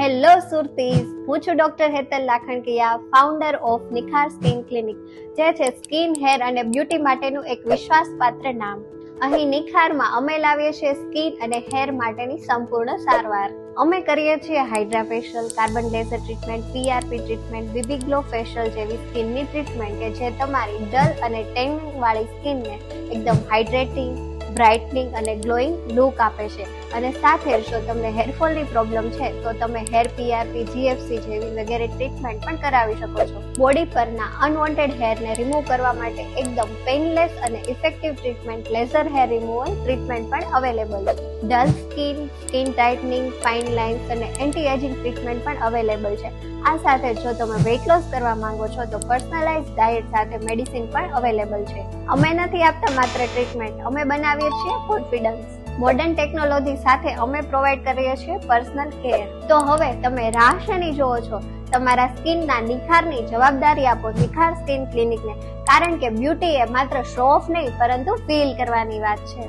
Hello Surtis, હું છું doctor Hetal Lakhankiya, founder of Nikhar skin clinic, જે છે સ્કિન, હેર અને બ્યુટી માટેનું એક વિશ્વાસપાત્ર નામ. અહીં નિખારમાં અમે લાવીએ છીએ સ્કિન અને હેર માટેની સંપૂર્ણ સારવાર. અમે કરીએ છીએ hydra facial, carbon laser treatment, PRP treatment, BB glow facial જેવી સ્કિનની ટ્રીટમેન્ટ કે જે તમારી ડલ અને ટેનિંગ વાળી સ્કિનને એકદમ હાઇડ્રેટિંગ, બ્રાઇટનિંગ અને ગ્લોઈંગ લુક આપે છે. અને સાથે જો તમને હેરફોલની પ્રોબ્લેમ છે તો તમે હેર પીઆરપી, જીએફસી જેવી વગેરે ટ્રીટમેન્ટ પણ કરાવી શકો છો. બોડી પરના અનવોન્ટેડ હેરને રિમૂવ કરવા માટે એકદમ પેઇનલેસ અને effective treatment, laser hair removal treatment પણ અવેલેબલ છે. Dull skin, skin tightening, fine lines અને એન્ટી એજિંગ ટ્રીટમેન્ટ પણ અવેલેબલ છે. આ સાથે જો તમે વેઇટ લોસ કરવા માંગો છો તો પર્સનલાઇઝ ડાયટ સાથે મેડિસિન પણ અવેલેબલ છે. અમે નથી આપતા માત્ર ટ્રીટમેન્ટ, અમે બનાવીએ છીએ કોન્ફિડન્સ. મોડર્ન ટેકનોલોજી સાથે અમે પ્રોવાઈડ કરીએ છીએ પર્સનલ કેર. તો હવે તમે રાહ શેની જોવો છો? તમારા સ્કિનના નિખારની જવાબદારી આપો નિખાર સ્કિન ક્લિનિકને, કારણ કે બ્યુટી એ માત્ર શો ઓફ નહીં પરંતુ ફીલ કરવાની વાત છે.